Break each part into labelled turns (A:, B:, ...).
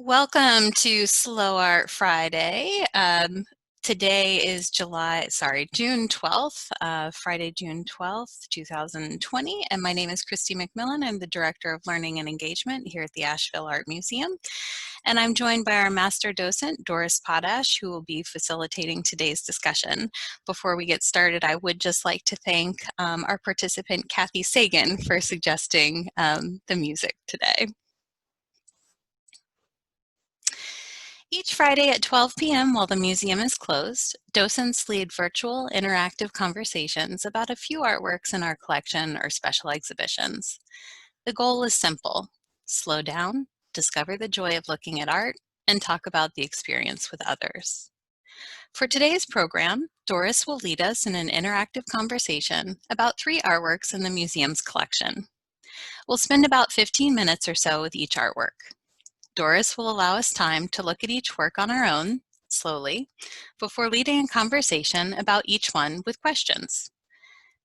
A: Welcome to Slow Art Friday. Today is June 12th, Friday, June 12th, 2020, and my name is Christy McMillan. I'm the Director of Learning and Engagement here at the Asheville Art Museum, and I'm joined by our Master Docent, Doris Potash, who will be facilitating today's discussion. Before we get started, I would just like to thank our participant, Kathy Sagan, for suggesting the music today. Each Friday at 12 p.m. while the museum is closed, docents lead virtual interactive conversations about a few artworks in our collection or special exhibitions. The goal is simple: slow down, discover the joy of looking at art, and talk about the experience with others. For today's program, Doris will lead us in an interactive conversation about 3 artworks in the museum's collection. We'll spend about 15 minutes or so with each artwork. Doris will allow us time to look at each work on our own, slowly, before leading a conversation about each one with questions.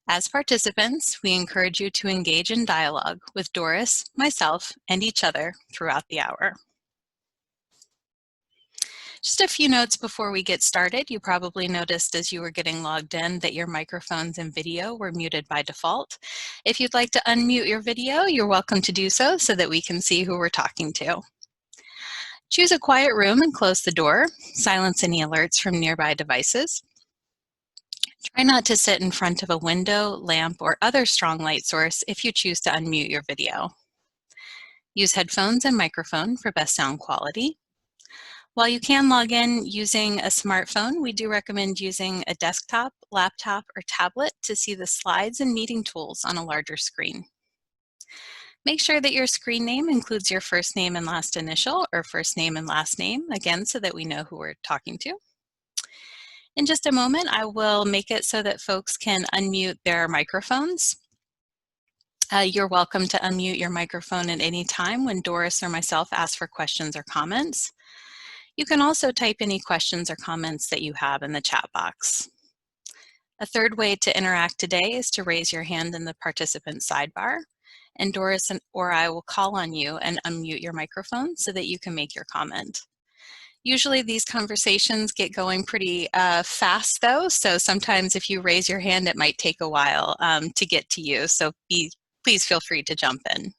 A: As participants, we encourage you to engage in dialogue with Doris, myself, and each other throughout the hour. Just a few notes before we get started. You probably noticed as you were getting logged in that your microphones and video were muted by default. If you'd like to unmute your video, you're welcome to do so that we can see who we're talking to. Choose a quiet room and close the door. Silence any alerts from nearby devices. Try not to sit in front of a window, lamp, or other strong light source if you choose to unmute your video. Use headphones and microphone for best sound quality. While you can log in using a smartphone, we do recommend using a desktop, laptop, or tablet to see the slides and meeting tools on a larger screen. Make sure that your screen name includes your first name and last initial, or first name and last name, again, so that we know who we're talking to. In just a moment, I will make it so that folks can unmute their microphones. You're welcome to unmute your microphone at any time when Doris or myself ask for questions or comments. You can also type any questions or comments that you have in the chat box. A third way to interact today is to raise your hand in the participant sidebar, and Doris or I will call on you and unmute your microphone so that you can make your comment. Usually these conversations get going pretty fast though, so sometimes if you raise your hand, it might take a while to get to you, so please feel free to jump in.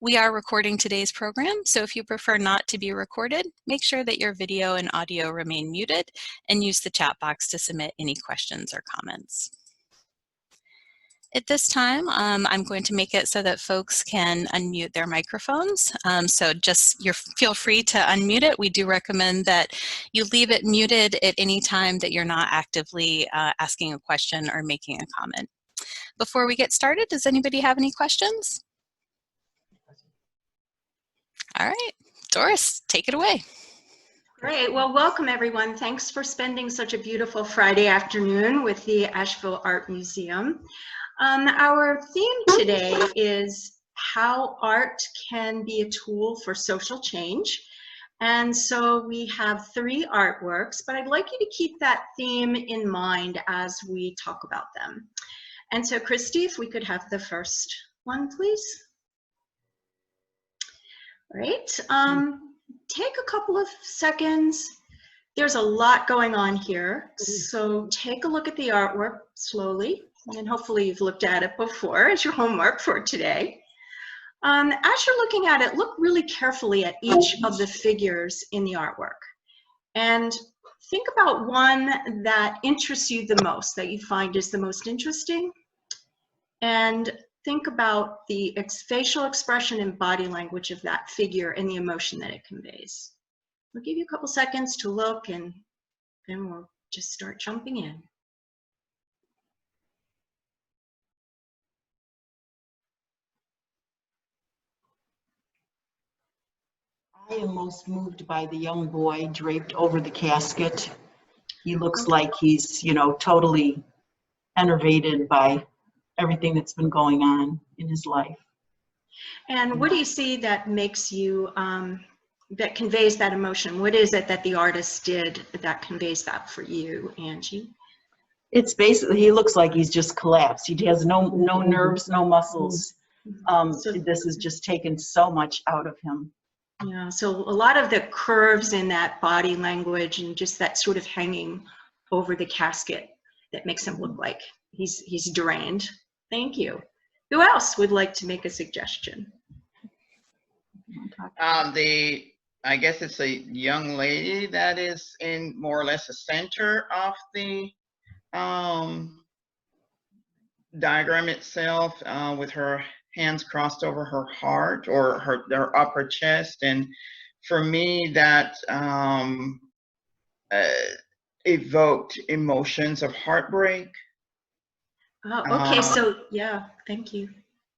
A: We are recording today's program, so if you prefer not to be recorded, make sure that your video and audio remain muted and use the chat box to submit any questions or comments. At this time, I'm going to make it so that folks can unmute their microphones. So just feel free to unmute it. We do recommend that you leave it muted at any time that you're not actively asking a question or making a comment. Before we get started, does anybody have any questions? All right, Doris, take it away.
B: Great. Well, welcome everyone. Thanks for spending such a beautiful Friday afternoon with the Asheville Art Museum. Our theme today is how art can be a tool for social change. And so we have 3 artworks, but I'd like you to keep that theme in mind as we talk about them. And so Christy, if we could have the first one, please. All right. Take a couple of seconds. There's a lot going on here. So take a look at the artwork slowly. And hopefully you've looked at it before as your homework for today. As you're looking at it, look really carefully at each of the figures in the artwork. And think about one that interests you the most, that you find is the most interesting. And think about the facial expression and body language of that figure and the emotion that it conveys. We'll give you a couple seconds to look, and then we'll just start jumping in.
C: I am most moved by the young boy draped over the casket. He looks like he's, totally enervated by everything that's been going on in his life.
B: And what do you see that makes you, that conveys that emotion? What is it that the artist did that conveys that for you, Angie?
C: It's basically, he looks like he's just collapsed. He has no nerves, no muscles. So this has just taken so much out of him.
B: Yeah, so a lot of the curves in that body language and just that sort of hanging over the casket that makes him look like he's drained. Thank you. Who else would like to make a suggestion?
D: I guess it's a young lady that is in more or less the center of the diagram itself, with her hands crossed over her heart or her upper chest. And for me, that evoked emotions of heartbreak.
B: Oh, okay, so yeah, thank you.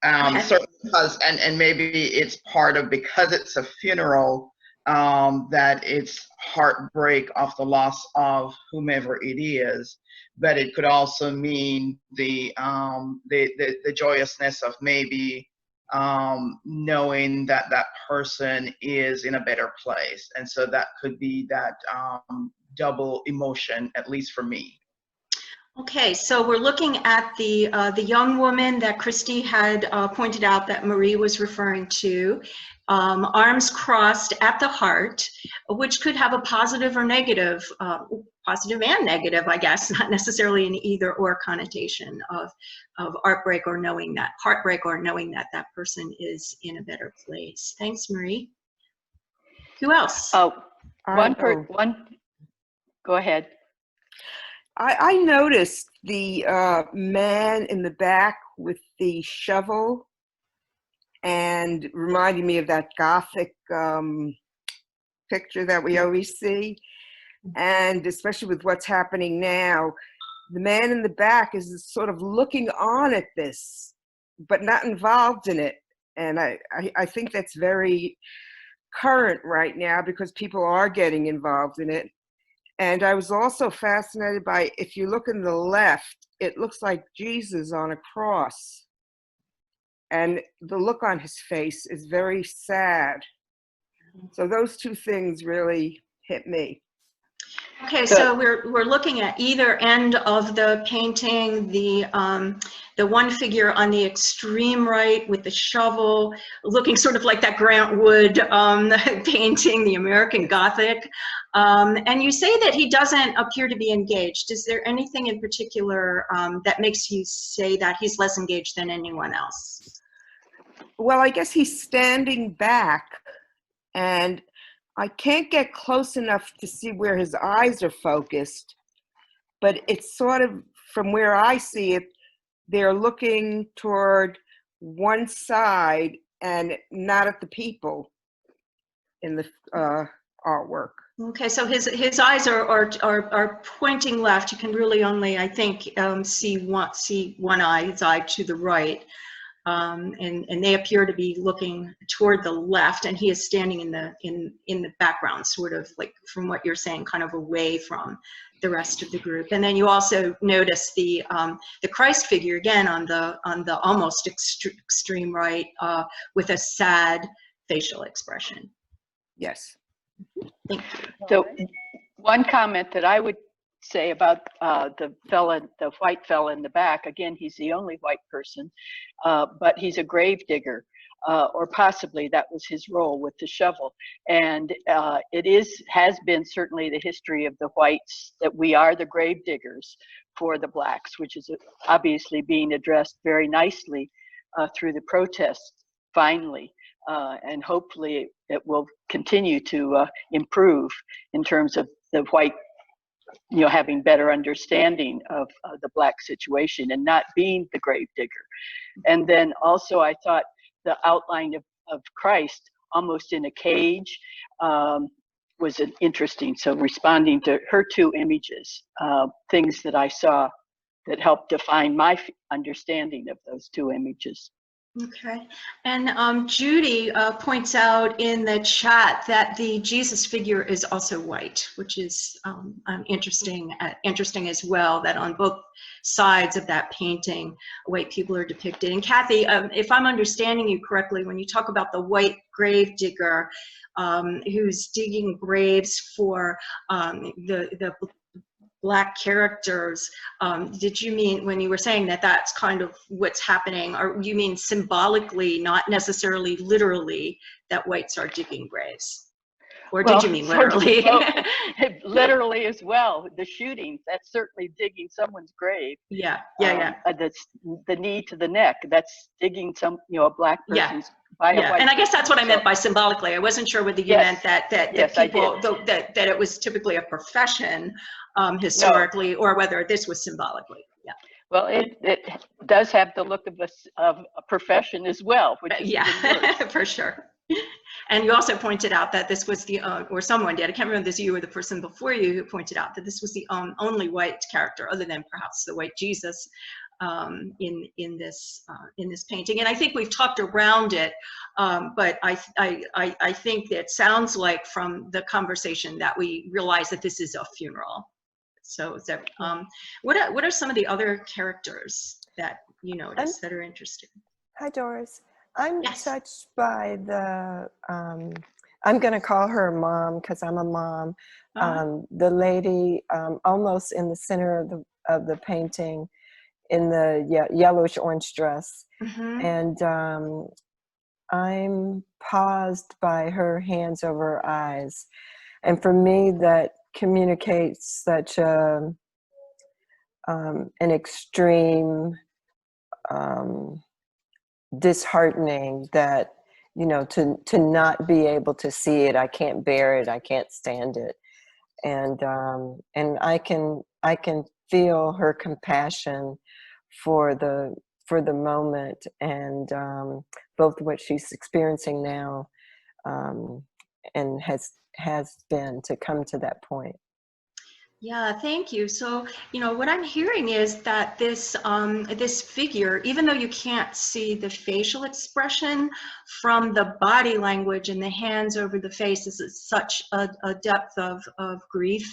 D: Certainly because, and maybe it's part of, because it's a funeral, that it's heartbreak of the loss of whomever it is, but it could also mean the joyousness of maybe knowing that that person is in a better place, and so that could be that double emotion, at least for me.
B: Okay, so we're looking at the young woman that Christy had pointed out that Marie was referring to, arms crossed at the heart, which could have a positive or negative, positive and negative, I guess, not necessarily an either or connotation of heartbreak or knowing that that person is in a better place. Thanks, Marie. Who else?
E: Oh, go ahead.
F: I noticed the man in the back with the shovel, and reminding me of that Gothic picture that we always see. And especially with what's happening now, the man in the back is sort of looking on at this, but not involved in it. And I think that's very current right now, because people are getting involved in it. And I was also fascinated by, if you look in the left, it looks like Jesus on a cross. And the look on his face is very sad. So those two things really hit me.
B: Okay, so we're looking at either end of the painting, the one figure on the extreme right with the shovel, looking sort of like that Grant Wood painting, the American Gothic. And you say that he doesn't appear to be engaged. Is there anything in particular that makes you say that he's less engaged than anyone else?
F: Well, I guess he's standing back, and I can't get close enough to see where his eyes are focused, but it's sort of, from where I see it, they're looking toward one side and not at the people in the artwork.
B: Okay, so his eyes are pointing left. You can really only, I think, see one eye, his eye to the right. And they appear to be looking toward the left, and he is standing in the background, sort of like, from what you're saying, kind of away from the rest of the group. And then you also notice the Christ figure again on the almost extreme right, with a sad facial expression.
F: Yes.
B: Thank you.
E: So one comment that I would say about the white fella in the back, again, he's the only white person, but he's a grave digger, or possibly that was his role with the shovel. And has been certainly the history of the whites that we are the grave diggers for the blacks, which is obviously being addressed very nicely through the protests finally. And hopefully it will continue to improve in terms of the white, having better understanding of the black situation and not being the grave digger. And then also I thought the outline of Christ almost in a cage was interesting. So responding to her two images, things that I saw that helped define my understanding of those two images.
B: Okay, and Judy points out in the chat that the Jesus figure is also white, which is interesting as well, that on both sides of that painting, white people are depicted. And Kathy, if I'm understanding you correctly, when you talk about the white grave digger who's digging graves for the Black characters, did you mean when you were saying that that's kind of what's happening, or you mean symbolically, not necessarily literally, that whites are digging graves? Or did you mean literally?
E: Literally as well. The shootings, that's certainly digging someone's grave.
B: Yeah.
E: That's the knee to the neck. That's digging a black person's by a white.
B: And I guess that's what I meant by symbolically. I wasn't sure whether you meant that people that it was typically a profession historically, or whether this was symbolically. Yeah.
E: Well, it does have the look of a profession as well, which is even worse.
B: For sure. And you also pointed out that this was the, or someone did, I can't remember this, you or the person before you, who pointed out that this was the only white character, other than perhaps the white Jesus, in this painting. And I think we've talked around it, but I think that it sounds like from the conversation that we realize that this is a funeral. So what are some of the other characters that you notice that are interesting?
G: Hi, Doris. I'm touched by the, I'm going to call her mom because I'm a mom. The lady almost in the center of the painting in the yellowish orange dress. And I'm paused by her hands over her eyes. And for me, that communicates such an extreme disheartening that, to not be able to see it, I can't bear it, I can't stand it. And I can feel her compassion for the moment, and both what she's experiencing now and has been to come to that point.
B: Yeah, thank you. So, what I'm hearing is that this this figure, even though you can't see the facial expression, from the body language and the hands over the face, is such a depth of grief,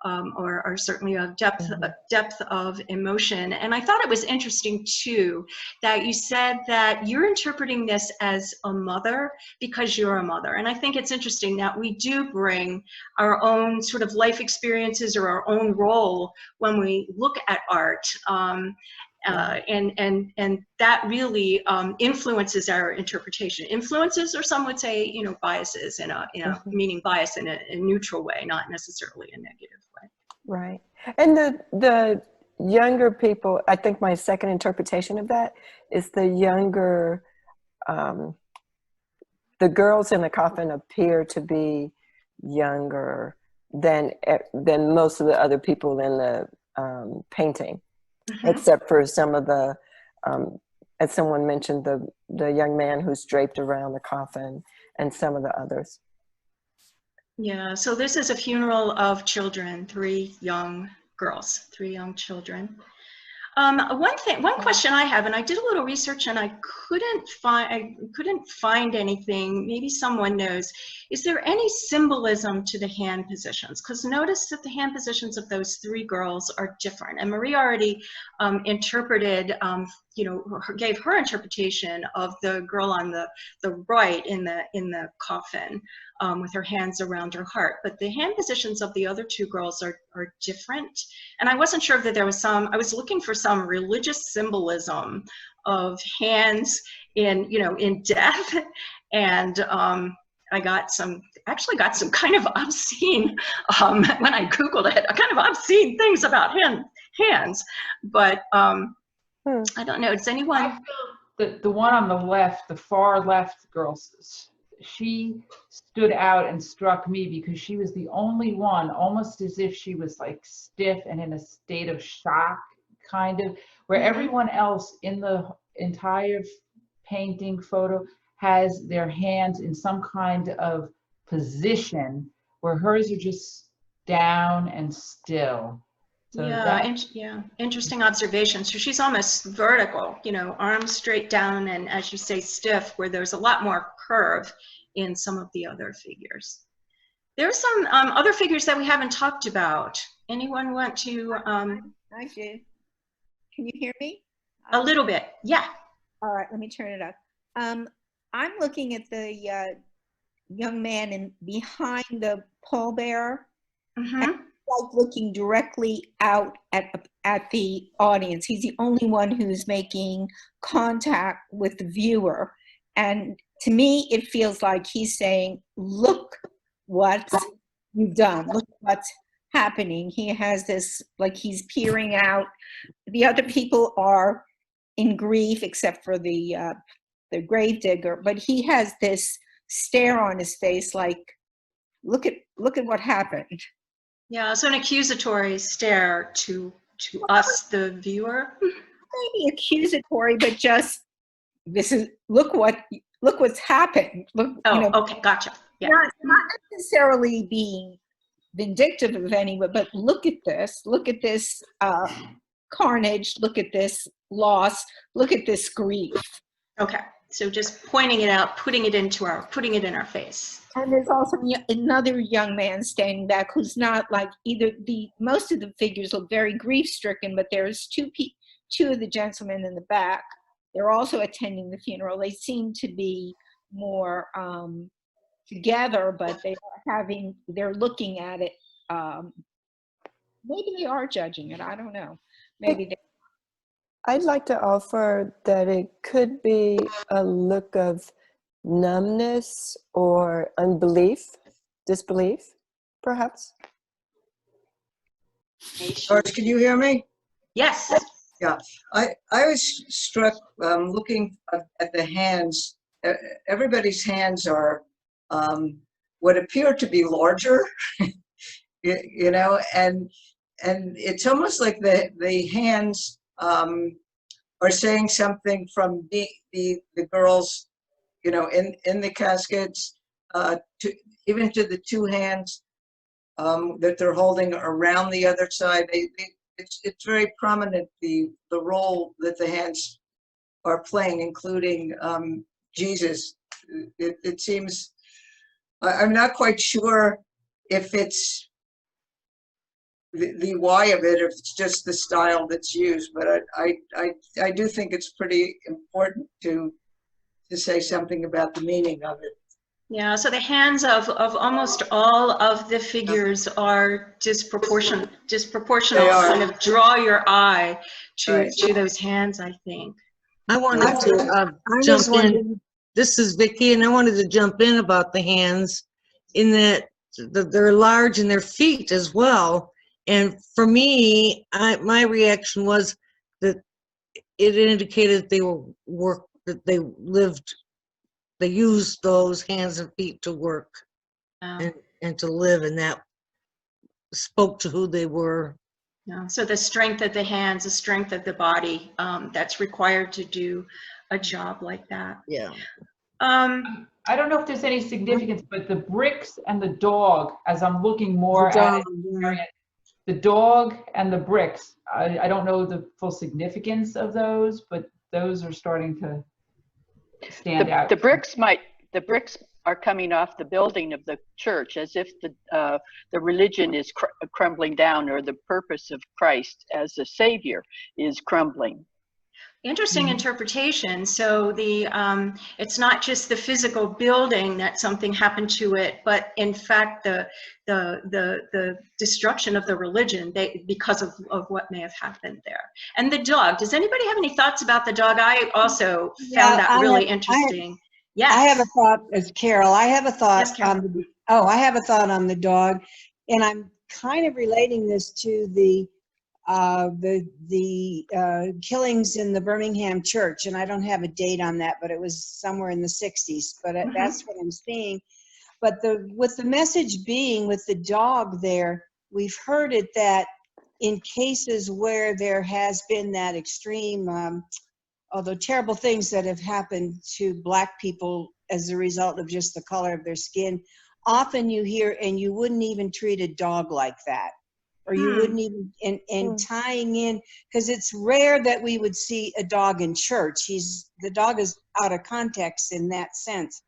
B: or certainly a depth of emotion. And I thought it was interesting too that you said that you're interpreting this as a mother because you're a mother. And I think it's interesting that we do bring our own sort of life experiences or our own role when we look at art, and that really influences our interpretation. Influences, or some would say, biases, in a meaning bias in a neutral way, not necessarily a negative way.
G: Right. And the younger people, I think my second interpretation of that is the younger, the girls in the coffin appear to be younger than most of the other people in the painting, except for some of the, as someone mentioned, the young man who's draped around the coffin, and some of the others.
B: Yeah, so this is a funeral of children, 3 young girls, 3 young children. One question I have, and I did a little research and I couldn't find anything, maybe someone knows, is there any symbolism to the hand positions? Because notice that the hand positions of those 3 girls are different. And Marie already interpreted, gave her interpretation of the girl on the right in the coffin, with her hands around her heart. But the hand positions of the other 2 girls are different. And I wasn't sure that there was I was looking for some religious symbolism of hands in death. And I actually got some kind of obscene, when I Googled it, kind of obscene things about hands. But I don't know, does anyone?
H: I feel the one on the left, the far left girl, she stood out and struck me because she was the only one, almost as if she was like stiff and in a state of shock, kind of, where everyone else in the entire painting photo has their hands in some kind of position, where hers are just down and still. So
B: interesting observation. So she's almost vertical, arms straight down, and as you say, stiff, where there's a lot more curve in some of the other figures. There's some other figures that we haven't talked about. Anyone want to?
I: I do. Can you hear me?
B: A little bit, yeah.
I: All right, let me turn it up. I'm looking at the young man behind the pallbearer. like looking directly out at the audience. He's the only one who's making contact with the viewer. And to me, it feels like he's saying, look what you've done. Look what's happening. He has this, like he's peering out. The other people are in grief, except for the gravedigger, but he has this stare on his face like, look at what happened.
B: Yeah, so an accusatory stare to us, the viewer.
I: Maybe accusatory, but just look what's happened. Look,
B: Okay, gotcha. Yeah.
I: Not necessarily being vindictive of anyone, but look at this carnage, look at this loss, look at this grief.
B: Okay, so just pointing it out, putting it in our face.
I: And there's also another young man standing back who's not like either. Most of the figures look very grief-stricken, but there's two of the gentlemen in the back. They're also attending the funeral. They seem to be more together, but they're looking at it. Maybe they are judging it. I don't know. Maybe
G: I'd like to offer that it could be a look of numbness or unbelief, disbelief, perhaps.
J: Doris, can you hear me?
B: Yes.
J: Yeah, I was struck looking at the hands. Everybody's hands are what appear to be larger, you know, and it's almost like the hands are saying something from the girls, you know, in the caskets, even to the two hands that they're holding around the other side. It's very prominent, the role that the hands are playing, including Jesus. It seems, I'm not quite sure if it's the why of it, if it's just the style that's used, but I do think it's pretty important to say something about the meaning of it.
B: Yeah, so the hands of almost all of the figures are disproportional, kind of draw your eye to those hands, I think.
K: I wanted to jump in. This is Vicki, and I wanted to jump in about the hands, in that they're large in their feet as well. And for me, my reaction was that it indicated they used those hands and feet to work and to live, and that spoke to who they were.
B: Yeah. So the strength of the hands, the strength of the body, that's required to do a job like that.
K: Yeah.
H: I don't know if there's any significance, but the bricks and the dog, as I'm looking more at it, the dog and the bricks, I don't know the full significance of those, but those are starting to stand out.
E: The bricks are coming off the building of the church, as if the religion is crumbling down, or the purpose of Christ as a savior is crumbling.
B: Interesting interpretation. So it's not just the physical building that something happened to it, but in fact the destruction of the religion because of what may have happened there. And the dog. Does anybody have any thoughts about the dog? I also found that really interesting. Yes.
L: I have a thought as Carol. I have a thought
B: Yes, Carol.
L: I have a thought on the dog, and I'm kind of relating this to the killings in the Birmingham church, and I don't have a date on that, but it was somewhere in the 60s, but that's what I'm seeing. But with the message being with the dog there, we've heard it that in cases where there has been that extreme, although terrible things that have happened to Black people as a result of just the color of their skin, often you hear, and you wouldn't even treat a dog like that. Or you wouldn't even, and tying in, because it's rare that we would see a dog in church. The dog is out of context in that sense.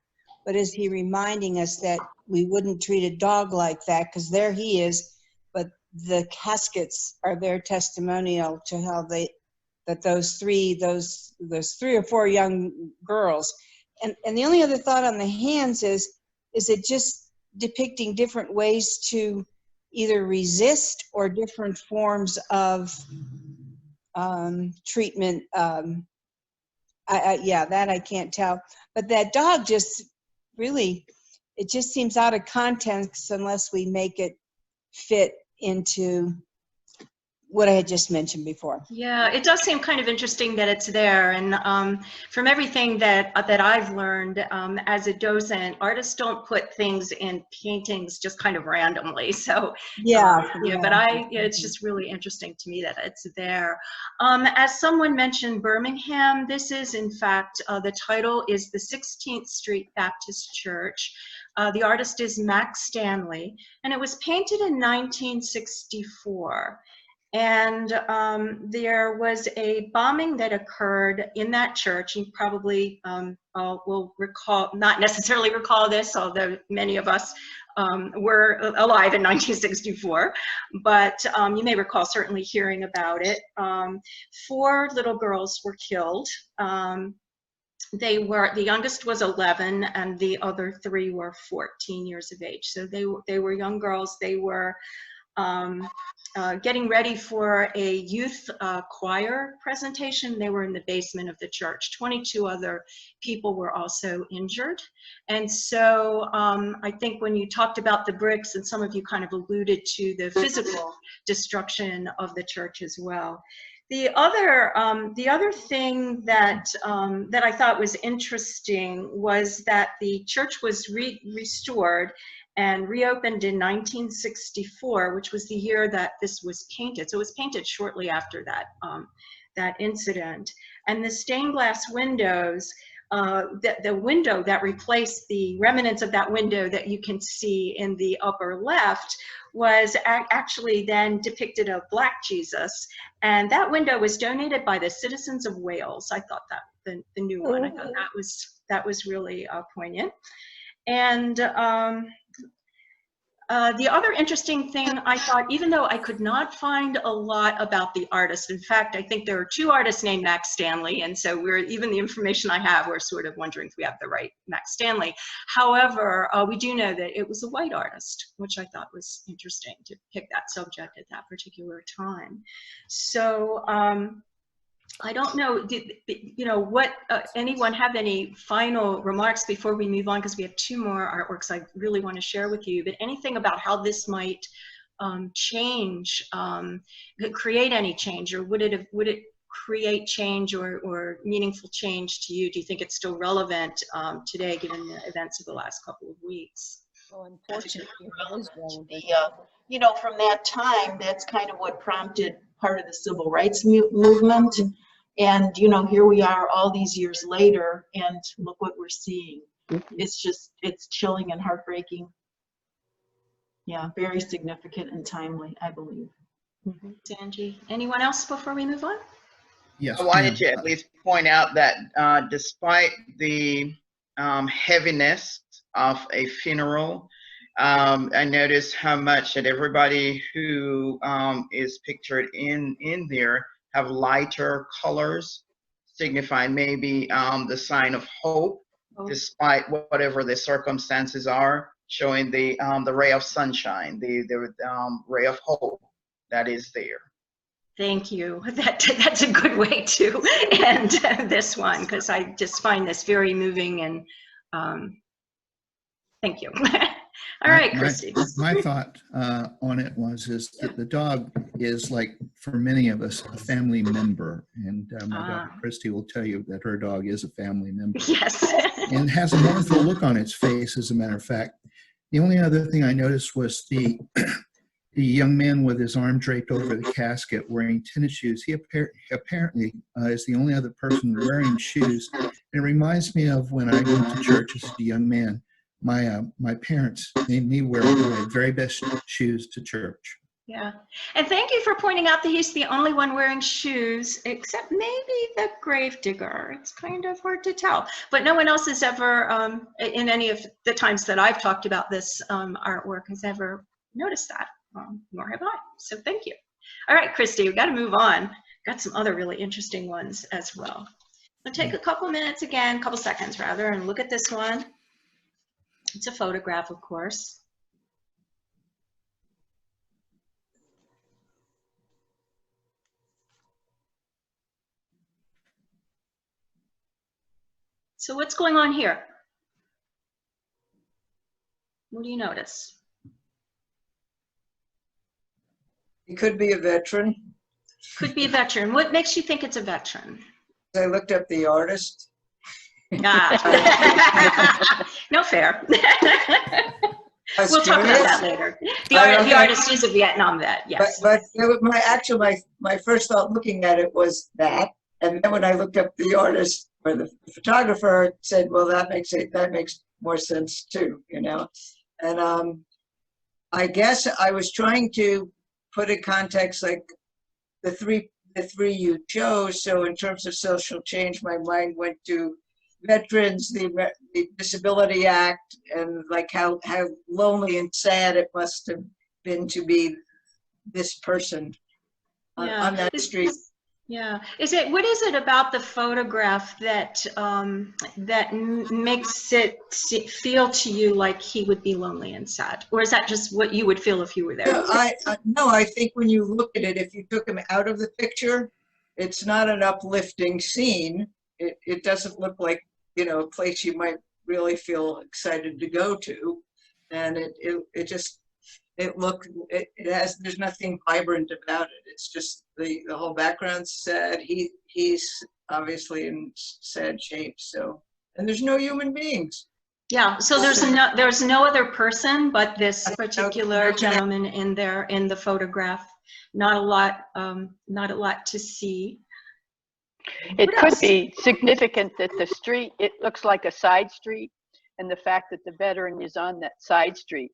L: But is he reminding us that we wouldn't treat a dog like that? Because there he is, but the caskets are their testimonial to how those three or four young girls. And the only other thought on the hands is it just depicting different ways to either resist or different forms of treatment. Yeah, that I can't tell. But that dog just really, it just seems out of context unless we make it fit into what I had just mentioned before.
B: Yeah, it does seem kind of interesting that it's there. And from everything that I've learned as a docent, artists don't put things in paintings just kind of randomly. So
L: Yeah.
B: but it's just really interesting to me that it's there. As someone mentioned, Birmingham, this is in fact, the title is the 16th Street Baptist Church. The artist is Max Stanley, and it was painted in 1964. And there was a bombing that occurred in that church. You probably will recall, not necessarily recall this, although many of us were alive in 1964, but you may recall certainly hearing about it. 4 little girls were killed. The youngest was 11 and the other 3 were 14 years of age. So they were young girls. They were getting ready for a youth choir presentation. They were in the basement of the church. 22 other people were also injured. And so I think when you talked about the bricks, and some of you kind of alluded to the physical destruction of the church as well. The other thing that I thought was interesting was that the church was restored and reopened in 1964, which was the year that this was painted. So it was painted shortly after that, that incident. And the stained glass windows, the window that replaced the remnants of that window that you can see in the upper left was actually then depicted a black Jesus. And that window was donated by the citizens of Wales. I thought that, the new one, I thought that was really poignant. And the other interesting thing I thought, even though I could not find a lot about the artist, in fact, I think there are 2 artists named Max Stanley, and so even the information I have, we're sort of wondering if we have the right Max Stanley. However, we do know that it was a white artist, which I thought was interesting to pick that subject at that particular time. So I don't know, anyone have any final remarks before we move on? Because we have 2 more artworks I really want to share with you, but anything about how this might change, create any change, or would it create change or meaningful change to you? Do you think it's still relevant today, given the events of the last couple of weeks?
I: Well, unfortunately, it is relevant.
C: From that time, that's kind of what prompted part of the civil rights movement. And, here we are all these years later, and look what we're seeing. It's chilling and heartbreaking. Yeah, very significant and timely, I believe.
B: Angie, anyone else before we move on?
D: Yes. I wanted to at least point out that despite the heaviness of a funeral, I noticed how much that everybody who is pictured in there have lighter colors, signifying maybe the sign of hope, despite whatever the circumstances are, showing the ray of sunshine, the ray of hope that is there.
B: Thank you. That's a good way to end this one, because I just find this very moving, and thank you. All right, Christy.
M: My thought on it is that the dog is, like for many of us, a family member, and my daughter Christy will tell you that her dog is a family member.
B: Yes.
M: And has a mournful look on its face, as a matter of fact. The only other thing I noticed was the young man with his arm draped over the casket wearing tennis shoes. He apparently is the only other person wearing shoes. And it reminds me of when I went to church as a young man. My parents made me wear my very best shoes to church.
B: Yeah, and thank you for pointing out that he's the only one wearing shoes, except maybe the gravedigger. It's kind of hard to tell, but no one else has ever, in any of the times that I've talked about this artwork, has ever noticed that, nor have I, so thank you. All right, Christy, we've got to move on. Got some other really interesting ones as well. We'll take a couple minutes again, couple seconds rather, and look at this one. It's a photograph, of course. So what's going on here? What do you notice?
J: He could be a veteran.
B: Could be a veteran. What makes you think it's a veteran?
J: I looked up the artist.
B: Ah. No fair. We'll talk about that later. The artist is a Vietnam vet, yes.
J: But my first thought looking at it was that, and then when I looked up the artist or the photographer, said, well, that makes more sense too, you know. And I guess I was trying to put in context like the three you chose. So in terms of social change, my mind went to veterans, the Disability Act, and like how lonely and sad it must have been to be this person on that street.
B: Yeah. What is it about the photograph that that makes it feel to you like he would be lonely and sad? Or is that just what you would feel if you were there?
J: No, I think when you look at it, if you took him out of the picture, it's not an uplifting scene. It doesn't look like, you know, a place you might really feel excited to go to. And there's nothing vibrant about it. It's just the whole background's sad. He's obviously in sad shape. So, and there's no human beings.
B: Yeah. So there's no other person but this particular gentleman in the photograph. Not a lot to see.
E: It could be significant that the street, it looks like a side street, and the fact that the veteran is on that side street,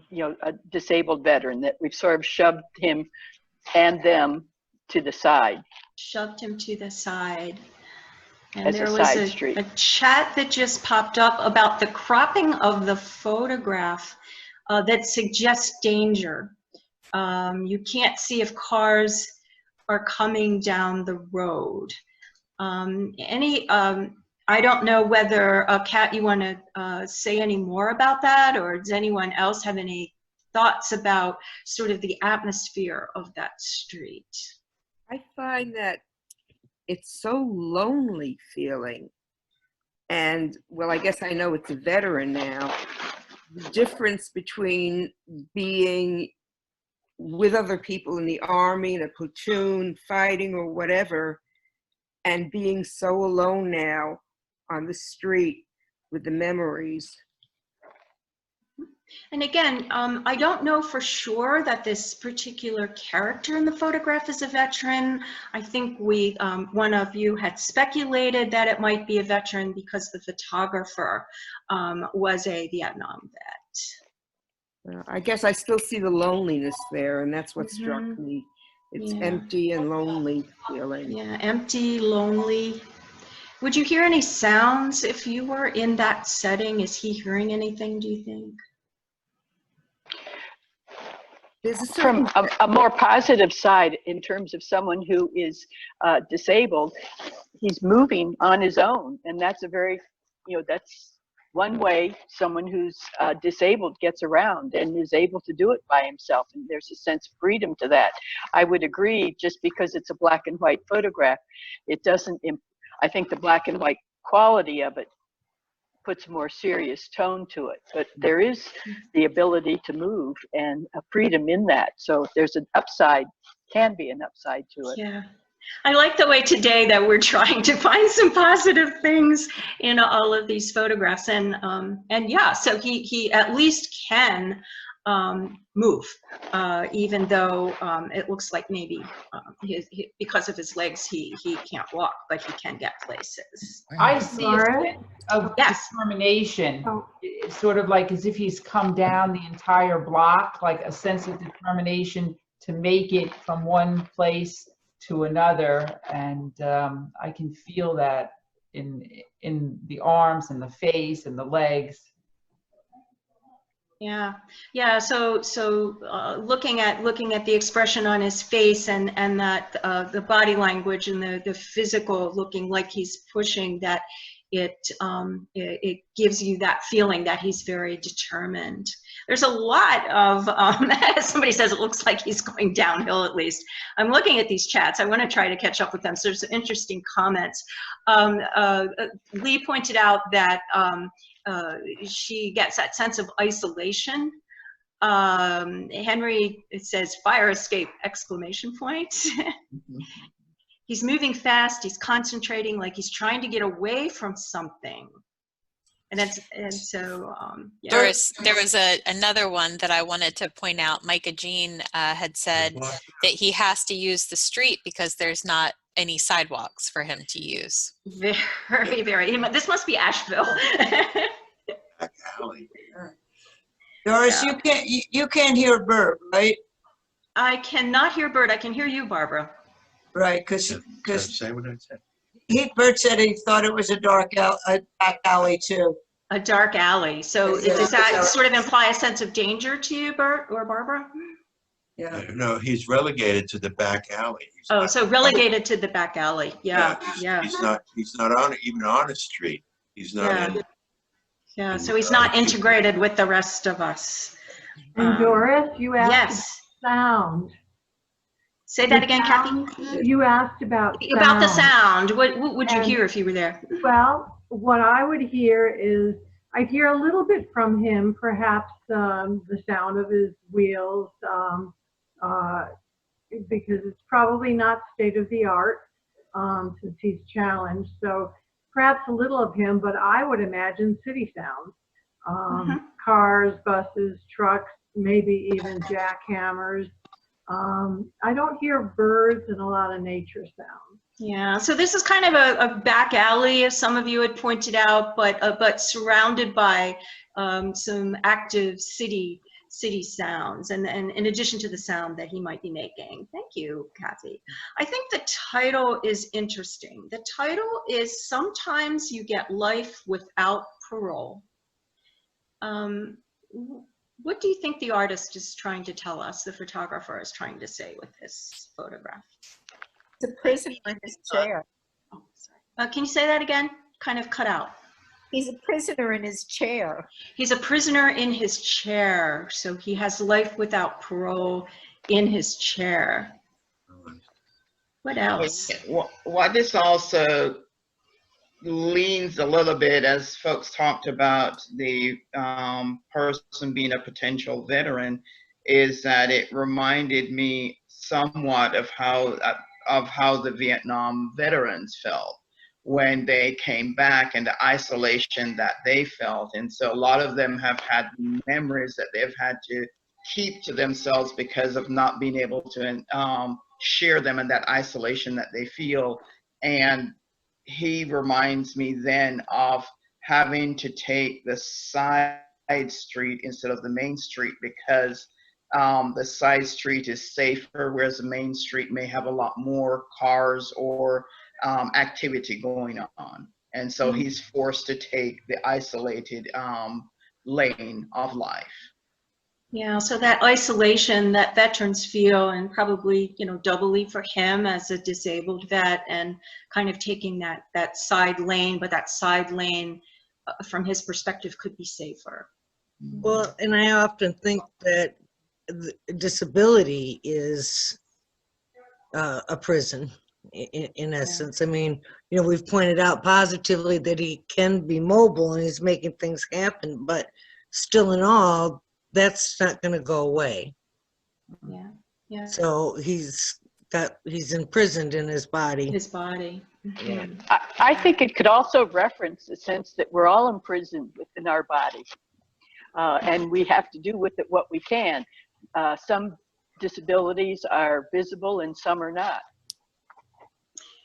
E: you know, a disabled veteran, that we've sort of shoved him and them to the side.
B: Shoved him to the side. And
E: As
B: there
E: a
B: was
E: side street.
B: a chat that just popped up about the cropping of the photograph that suggests danger. You can't see if cars are coming down the road. I don't know whether, Kat, you want to say any more about that, or does anyone else have any thoughts about sort of the atmosphere of that street?
F: I find that it's so lonely feeling. And, well, I guess I know it's a veteran now. The difference between being with other people in the army, in a platoon, fighting or whatever, and being so alone now on the street with the memories.
B: And again, I don't know for sure that this particular character in the photograph is a veteran. I think one of you had speculated that it might be a veteran because the photographer was a Vietnam vet.
F: I guess I still see the loneliness there, and that's what struck me. It's empty and lonely feeling.
B: Yeah, empty, lonely. Would you hear any sounds if you were in that setting? Is he hearing anything, do you think?
E: From a more positive side, in terms of someone who is disabled, he's moving on his own, and that's a very, you know, that's one way someone who's disabled gets around and is able to do it by himself, and there's a sense of freedom to that. I would agree, just because it's a black and white photograph, it doesn't, I think the black and white quality of it puts a more serious tone to it, but there is the ability to move and a freedom in that. So there's an upside, can be an upside to it.
B: Yeah. I like the way today that we're trying to find some positive things in all of these photographs, and yeah, so he at least can move, even though it looks like maybe because of his legs he can't walk, but he can get places.
H: I see a sense of determination. It's sort of like as if he's come down the entire block, like a sense of determination to make it from one place to another, and I can feel that in the arms and the face and the legs.
B: Yeah, yeah. So looking at the expression on his face and that the body language and the physical looking like he's pushing, that it gives you that feeling that he's very determined. There's a lot of, somebody says it looks like he's going downhill at least. I'm looking at these chats. I want to try to catch up with them. So there's some interesting comments. Lee pointed out that she gets that sense of isolation. Henry, it says fire escape, exclamation point. He's moving fast, he's concentrating, like he's trying to get away from something. And so, yeah.
A: Doris, there was another one that I wanted to point out. Micah Jean had said that he has to use the street because there's not any sidewalks for him to use.
B: Very, very. This must be Asheville.
J: Back alley. Doris, yeah. you can't hear Bert, right?
B: I cannot hear Bert. I can hear you, Barbara.
J: Right, because
N: say what I said.
J: Bert said he thought it was a back alley too.
B: A dark alley. So does that sort of imply a sense of danger to you, Bert or Barbara?
J: Yeah.
N: No, he's relegated to the back alley.
B: So relegated to the back alley. Yeah.
N: He's not even on a street. He's not in.
B: Yeah. So he's not integrated with the rest of us.
O: And Doris, you asked
B: yes.
O: Sound.
B: Say that again, Kathy.
O: You asked about sound.
B: About the sound. What would you hear if you were there?
O: Well, what I would hear is I'd hear a little bit from him, perhaps the sound of his wheels, because it's probably not state of the art since he's challenged. So perhaps a little of him, but I would imagine city sounds, cars, buses, trucks, maybe even jackhammers. I don't hear birds and a lot of nature sounds.
B: Yeah, so this is kind of a back alley, as some of you had pointed out, but surrounded by some active city sounds, and in addition to the sound that he might be making. Thank you, Kathy. I think the title is interesting. The title is Sometimes You Get Life Without Parole. What do you think the artist is trying to tell us, the photographer is trying to say with this photograph?
I: The prisoner in his chair.
B: Oh, sorry. Can you say that again? Kind of cut out.
I: He's a prisoner in his chair.
B: He's a prisoner in his chair. So he has life without parole in his chair. What else?
D: What this also leans a little bit, as folks talked about the person being a potential veteran, is that it reminded me somewhat of how the Vietnam veterans felt when they came back and the isolation that they felt. And so a lot of them have had memories that they've had to keep to themselves because of not being able to share them in that isolation that they feel. And he reminds me then of having to take the side street instead of the main street because the side street is safer, whereas the main street may have a lot more cars or activity going on. And so he's forced to take the isolated lane of life.
B: Yeah, so that isolation that veterans feel, and probably, doubly for him as a disabled vet, and kind of taking that side lane, but that side lane from his perspective could be safer.
K: Well, and I often think that disability is a prison in essence. I mean, we've pointed out positively that he can be mobile and he's making things happen, but still in all, that's not going to go away.
B: Yeah.
K: So he's imprisoned in his body.
E: Yeah. I think it could also reference the sense that we're all imprisoned within our body, and we have to do with it what we can. Some disabilities are visible and some are not.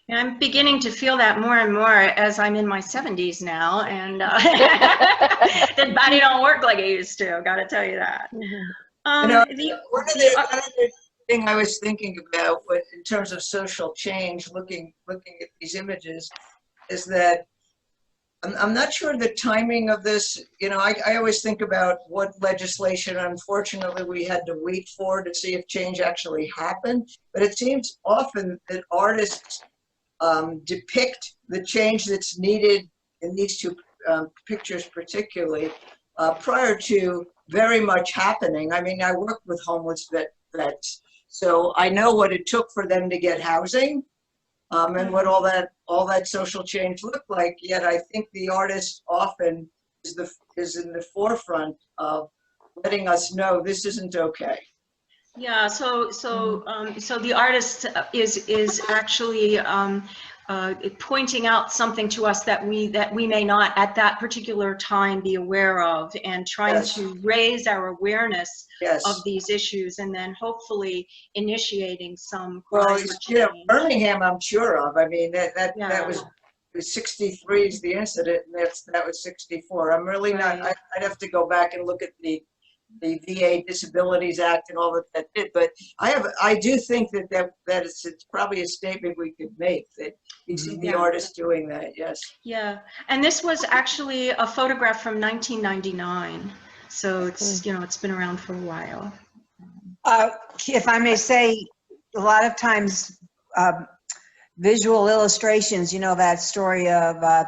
B: And I'm beginning to feel that more and more as I'm in my 70s now, and the body don't work like it used to. Got to tell you that.
J: One of the other thing I was thinking about, in terms of social change, looking at these images, is that I'm not sure the timing of this. I always think about what legislation, unfortunately, we had to wait for to see if change actually happened. But it seems often that artists depict the change that's needed in these two pictures particularly prior to very much happening. I mean, I work with homeless vets, so I know what it took for them to get housing, and what all that social change looked like. Yet I think the artist often is in the forefront of letting us know this isn't okay.
B: Yeah, so the artist is actually pointing out something to us that we may not at that particular time be aware of, and trying
J: Yes.
B: to raise our awareness
J: Yes.
B: of these issues, and then hopefully initiating some
J: Well,
B: cries for
J: you know,
B: change.
J: Birmingham, I'm sure of. I mean, that
B: Yeah.
J: was 63 is the incident, and that was 64. I'm really not.
B: Right.
J: I'd have to go back and look at the VA Disabilities Act and all that did, but I do think that it's probably a statement we could make, that you see the
B: Yeah.
J: artist doing that. Yes.
B: Yeah, and this was actually a photograph from 1999, so it's it's been around for a while.
L: If I may say, a lot of times visual illustrations, you know, that story of a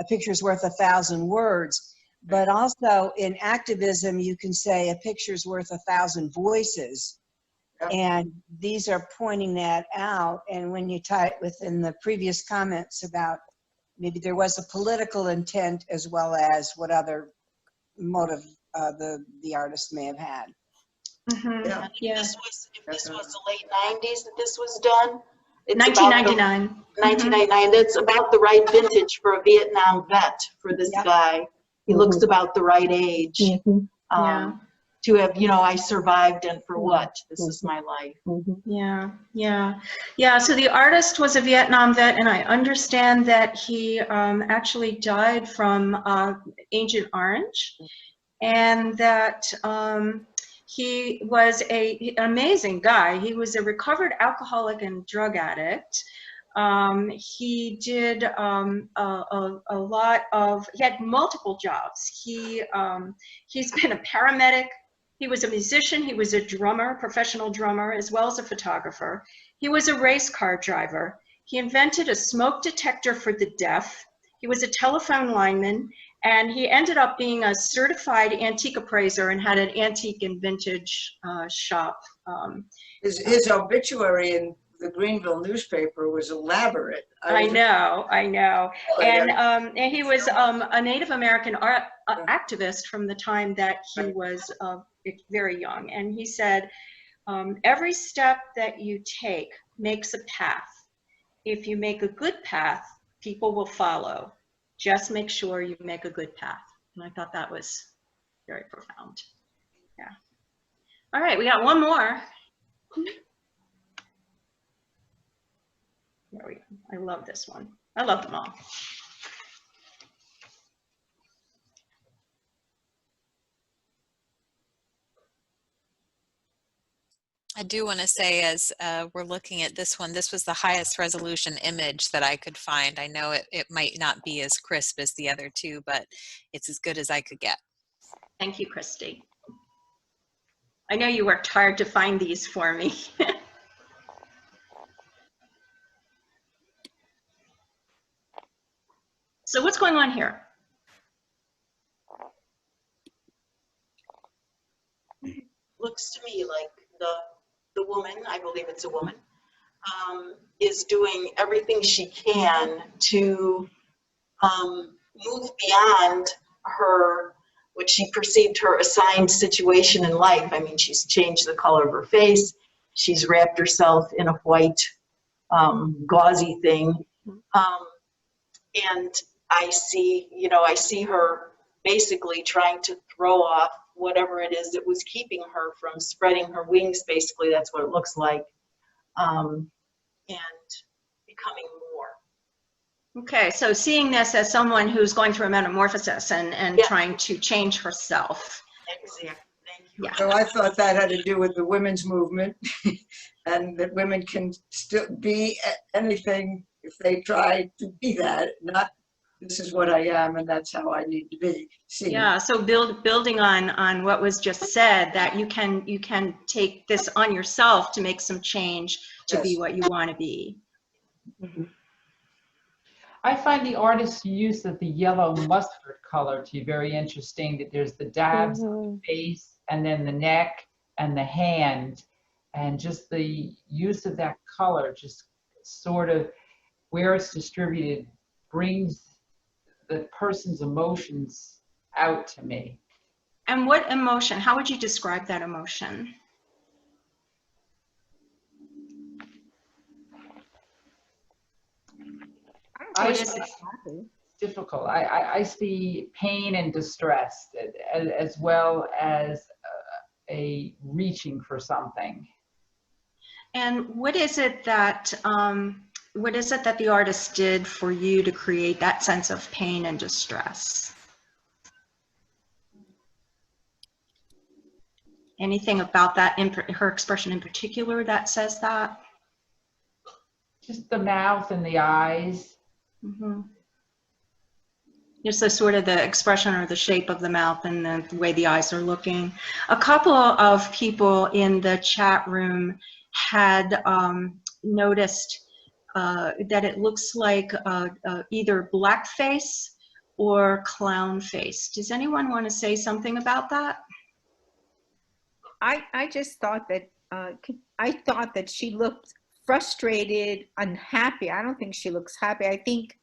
L: picture's worth 1,000 words. But also in activism, you can say a picture's worth 1,000 voices.
J: Yep.
L: And these are pointing that out. And when you tie it within the previous comments about maybe there was a political intent as well as what other motive the artist may have had.
B: Mm-hmm.
J: Yeah.
B: Yeah.
C: If this was the late 90s that this was done, it's
B: 1999.
C: About 1999. That's about the right vintage for a Vietnam vet for this
L: Yep.
C: guy. He looks about the right age.
B: Yeah.
C: To have, you know, I survived, and for what? This is my life.
B: Yeah. So the artist was a Vietnam vet, and I understand that he actually died from Agent Orange, and that he was an amazing guy. He was a recovered alcoholic and drug addict. He did a lot of, he had multiple jobs. He's been a paramedic. He was a musician. He was a drummer, professional drummer, as well as a photographer. He was a race car driver. He invented a smoke detector for the deaf. He was a telephone lineman, and he ended up being a certified antique appraiser and had an antique and vintage shop.
J: His obituary in the Greenville newspaper was elaborate.
B: I know.
J: Oh,
B: And he was a Native American activist from the time that he was very young. And he said, every step that you take makes a path. If you make a good path, people will follow. Just make sure you make a good path. And I thought that was very profound. Yeah. All right, we got one more. There we go. I love this one. I love them all.
A: I do want to say, as we're looking at this one, this was the highest resolution image that I could find. I know it might not be as crisp as the other two, but it's as good as I could get.
B: Thank you, Christy. I know you worked hard to find these for me. So what's going on here?
C: Looks to me like the woman, I believe it's a woman, is doing everything she can to move beyond what she perceived her assigned situation in life. I mean, she's changed the color of her face. She's wrapped herself in a white gauzy thing. And I see her basically trying to throw off whatever it is that was keeping her from spreading her wings. Basically, that's what it looks like, and becoming more.
B: Okay, so seeing this as someone who's going through a metamorphosis and trying to change herself.
C: Exactly. Thank you.
B: Yeah.
J: So I thought that had to do with the women's movement, and that women can still be anything if they try to be that, not this is what I am and that's how I need to be seen.
B: Yeah, so building on what was just said, that you can take this on yourself to make some change to be what you want to be.
H: I find the artist's use of the yellow mustard color to be very interesting, that there's the dabs on the face and then the neck and the hand, and just the use of that color just sort of where it's distributed brings the person's emotions out to me.
B: And what emotion? How would you describe that emotion?
H: It's difficult. I see pain and distress as well as a reaching for something.
B: And what is it that the artist did for you to create that sense of pain and distress? Anything about that, her expression in particular, that says that?
H: Just the mouth and the eyes.
B: Mm-hmm. Just the sort of the expression or the shape of the mouth and the way the eyes are looking. A couple of people in the chat room had noticed that it looks like either blackface or clown face. Does anyone want to say something about that?
I: I just thought that I thought that she looked frustrated, unhappy. I don't think she looks happy. I think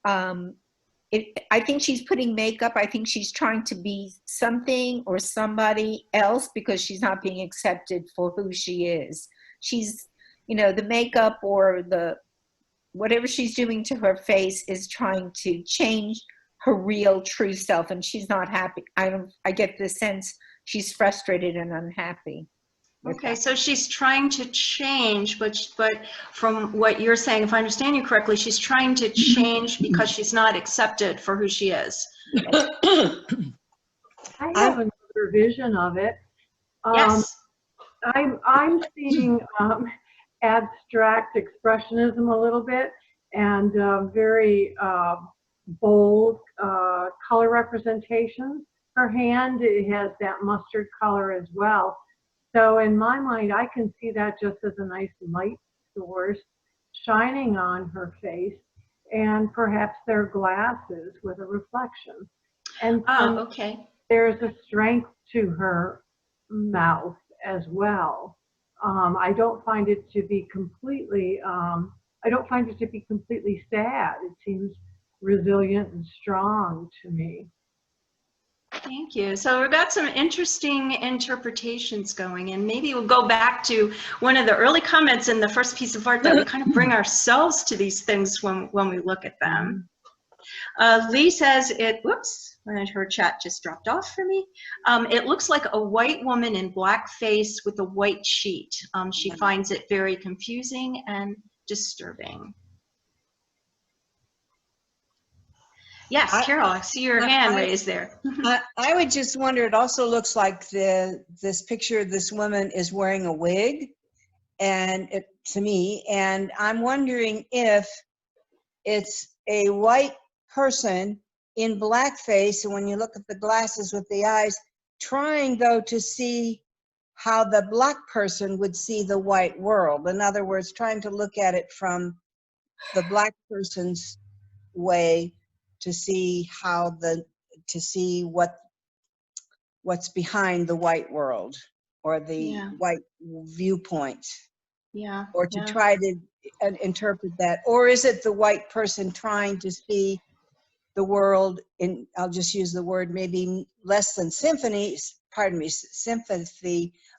I: I think she's putting makeup. I think she's trying to be something or somebody else because she's not being accepted for who she is. She's, you know, the makeup or the whatever she's doing to her face is trying to change her real true self, and she's not happy. I get the sense she's frustrated and unhappy.
B: Okay, so she's trying to change, but from what you're saying, if I understand you correctly, she's trying to change because she's not accepted for who she is.
O: I have another vision of it.
B: Yes.
O: I'm seeing abstract expressionism a little bit, and very bold color representations. Her hand, it has that mustard color as well. So in my mind, I can see that just as a nice light source shining on her face, and perhaps they're glasses with a reflection. And
B: okay.
O: There's a strength to her mouth as well. I don't find it to be completely sad. It seems resilient and strong to me.
B: Thank you. So we've got some interesting interpretations going, and maybe we'll go back to one of the early comments in the first piece of art that we kind of bring ourselves to these things when we look at them. Lee says whoops, her chat just dropped off for me. It looks like a white woman in blackface with a white sheet. She finds it very confusing and disturbing. Yes, Carol, I see your hand raised there.
L: I would just wonder, it also looks like this picture of this woman is wearing a wig, and to me, and I'm wondering if it's a white person in blackface, and when you look at the glasses with the eyes, trying though to see how the black person would see the white world. In other words, trying to look at it from the black person's way to see what's behind the white world or the white viewpoint.
B: Yeah.
L: Or to try to interpret that. Or is it the white person trying to see the world in, I'll just use the word maybe less than sympathy,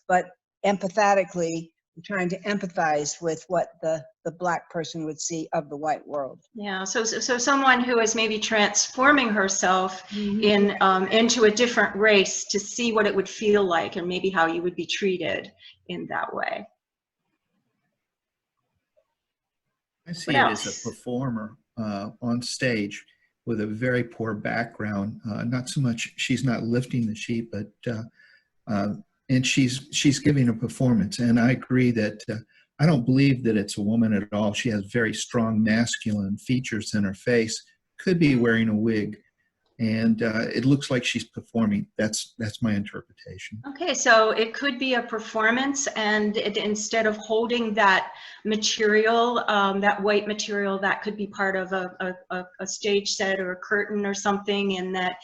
L: but empathetically, trying to empathize with what the black person would see of the white world.
B: Yeah, so someone who is maybe transforming herself into a different race to see what it would feel like and maybe how you would be treated in that way.
M: I see it as a performer on stage with a very poor background. Not so much, she's not lifting the sheet, but and she's giving a performance. And I agree that I don't believe that it's a woman at all. She has very strong masculine features in her face. Could be wearing a wig. And it looks like she's performing. That's my interpretation.
B: Okay, so it could be a performance, and instead of holding that material, that white material, that could be part of a stage set or a curtain or something, and that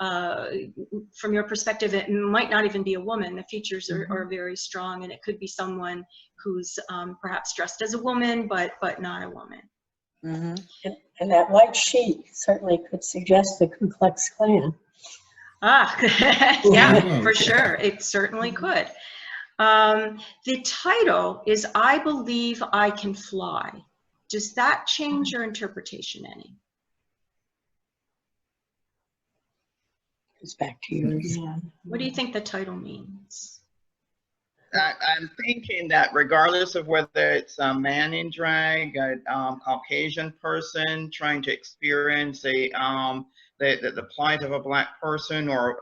B: from your perspective, it might not even be a woman. The features are very strong, and it could be someone who's perhaps dressed as a woman, but not a woman.
P: And that white sheet certainly could suggest the Ku Klux Klan.
B: Ah, yeah, for sure. It certainly could. The title is I Believe I Can Fly. Does that change your interpretation any?
P: It's back to you again.
B: What do you think the title means?
D: I'm thinking that regardless of whether it's a man in drag, a Caucasian person trying to experience the plight of a Black person, or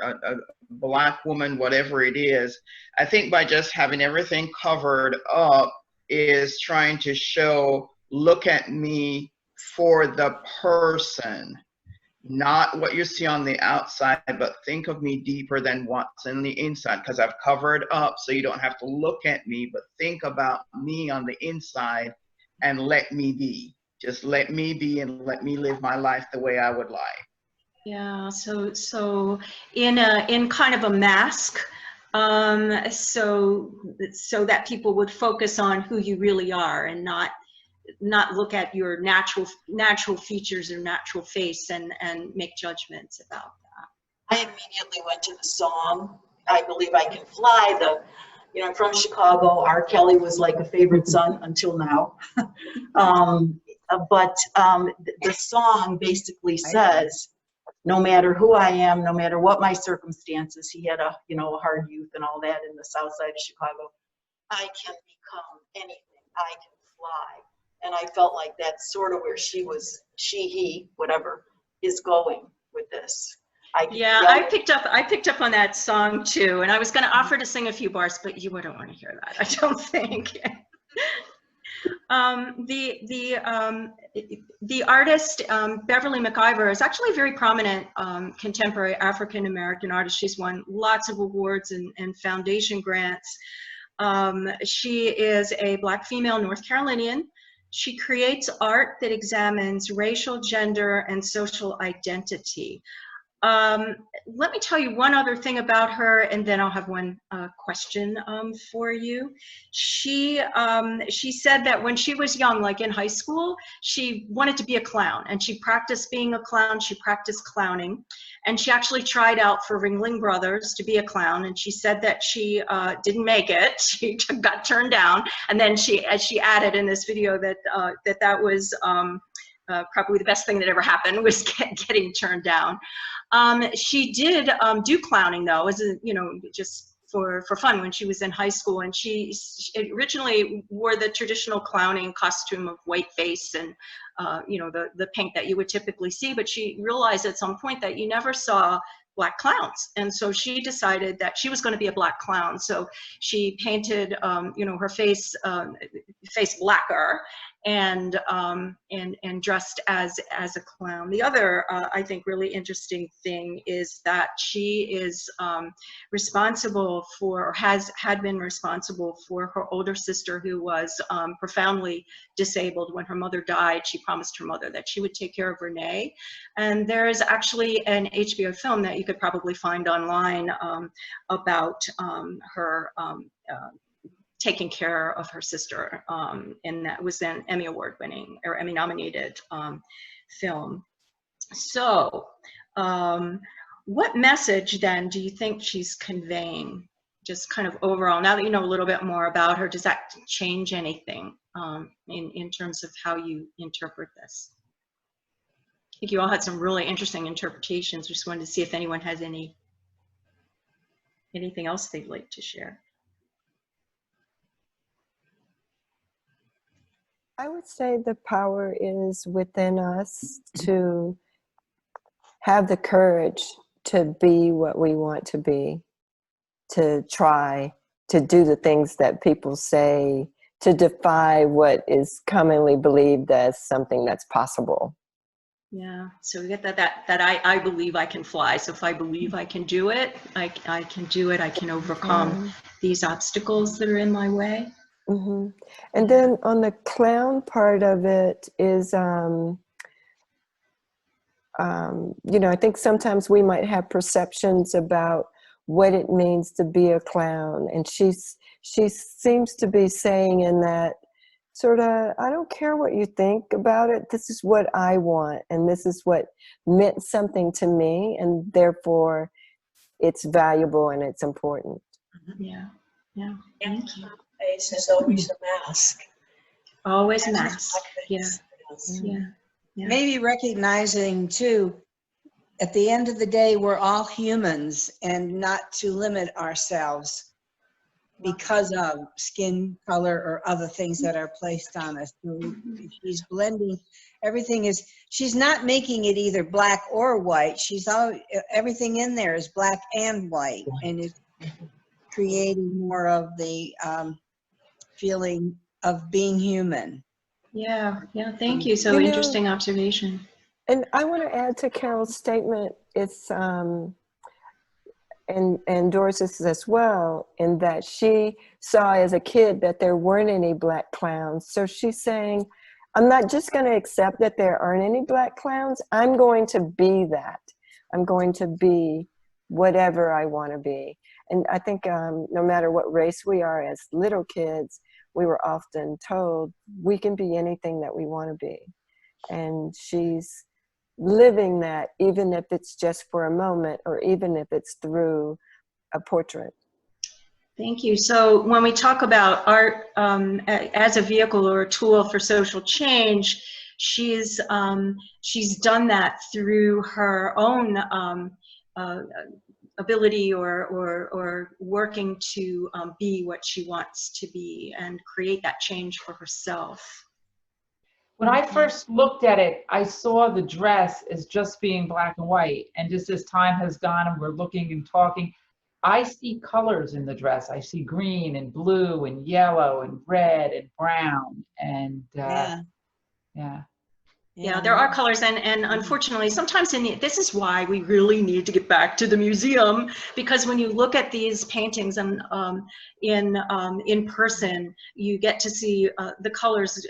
D: a Black woman, whatever it is, I think by just having everything covered up is trying to show, look at me for the person. Not what you see on the outside, but think of me deeper than what's in the inside, because I've covered up so you don't have to look at me, but think about me on the inside and let me be. Just let me be and let me live my life the way I would like.
B: Yeah, so in kind of a mask, so that people would focus on who you really are and not look at your natural features or natural face and make judgments about that.
C: I immediately went to the song, I Believe I Can Fly. I'm from Chicago. R. Kelly was like a favorite son until now. But the song basically says, no matter who I am, no matter what my circumstances, he had a hard youth and all that in the south side of Chicago, I can become anything. I can fly. And I felt like that's sort of where he, whatever, is going with this.
B: I picked up on that song too, and I was going to offer to sing a few bars, but you wouldn't want to hear that, I don't think. The artist Beverly McIver is actually a very prominent contemporary African American artist. She's won lots of awards and foundation grants. She is a Black female North Carolinian. She creates art that examines racial, gender, and social identity. Let me tell you one other thing about her, and then I'll have one question for you. She said that when she was young, like in high school, she wanted to be a clown, and she practiced being a clown. She practiced clowning, and she actually tried out for Ringling Brothers to be a clown, and she said that she didn't make it. She got turned down, and then she added in this video that that was probably the best thing that ever happened was getting turned down. She did do clowning though, as just for fun when she was in high school, and she originally wore the traditional clowning costume of white face and the paint that you would typically see, but she realized at some point that you never saw Black clowns, and so she decided that she was going to be a Black clown. So she painted her face blacker and dressed as a clown. The other I think really interesting thing is that she is responsible for, or had been responsible for, her older sister who was profoundly disabled. When her mother died, she promised her mother that she would take care of Renee, and there is actually an HBO film that you could probably find online about her taking care of her sister, and that was an Emmy Award winning or Emmy nominated film. So what message then do you think she's conveying, just kind of overall, now that you know a little bit more about her? Does that change anything in terms of how you interpret this? I think you all had some really interesting interpretations. Just wanted to see if anyone has anything else they'd like to share.
G: I would say the power is within us to have the courage to be what we want to be, to try to do the things that people say, to defy what is commonly believed as something that's possible.
B: Yeah. So we get that I believe I can fly. So if I believe I can do it, I can do it. I can overcome these obstacles that are in my way.
G: Mm-hmm. And then on the clown part of it is, you know, I think sometimes we might have perceptions about what it means to be a clown. And she seems to be saying in that sort of, I don't care what you think about it. This is what I want. And this is what meant something to me. And therefore it's valuable and it's important.
B: Yeah. Yeah. Thank you.
P: Face is always a mask.
B: Always a mask. Yeah. Yeah. Yeah.
L: Maybe recognizing too, at the end of the day, we're all humans, and not to limit ourselves because of skin color or other things that are placed on us. So she's blending, she's not making it either black or white. Everything in there is black and white, and it's creating more of the feeling of being human.
B: Yeah. Yeah. Thank you. So interesting observation.
G: And I want to add to Carol's statement, it's, and Doris's as well, in that she saw as a kid that there weren't any black clowns. So she's saying, I'm not just going to accept that there aren't any black clowns. I'm going to be that. I'm going to be whatever I want to be. And I think no matter what race we are as little kids, we were often told we can be anything that we want to be. And she's living that, even if it's just for a moment, or even if it's through a portrait.
B: Thank you. So when we talk about art as a vehicle or a tool for social change, she's done that through her own ability or working to be what she wants to be and create that change for herself.
H: When I first looked at it, I saw the dress as just being black and white. And just as time has gone and we're looking and talking, I see colors in the dress. I see green and blue and yellow and red and brown. And yeah.
B: Yeah, there are colors, and unfortunately, sometimes this is why we really need to get back to the museum, because when you look at these paintings in person, you get to see the colors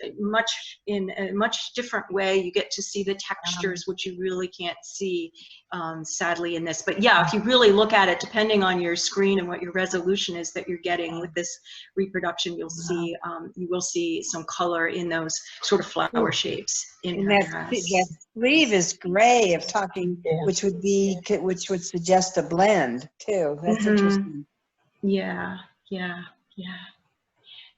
B: in a much different way. You get to see the textures, which you really can't see, sadly, in this. But yeah, if you really look at it, depending on your screen and what your resolution is that you're getting with this reproduction, you will see some color in those sort of flower shapes in her dress.
L: That sleeve is gray which would suggest a blend too. That's interesting.
B: Yeah.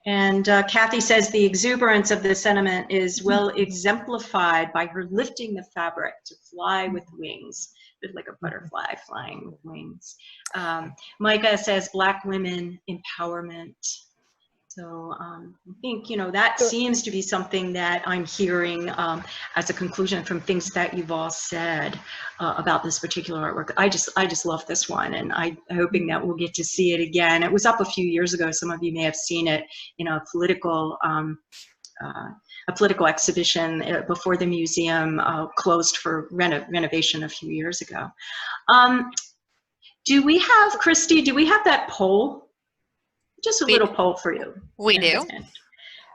B: And Kathy says the exuberance of the sentiment is well exemplified by her lifting the fabric to fly with wings, like a butterfly flying with wings. Micah says Black women empowerment. So I think, that seems to be something that I'm hearing as a conclusion from things that you've all said about this particular artwork. I just love this one, and I'm hoping that we'll get to see it again. It was up a few years ago. Some of you may have seen it in a political exhibition before the museum closed for renovation a few years ago. Christy, do we have that poll? Just a little poll for you.
A: We do.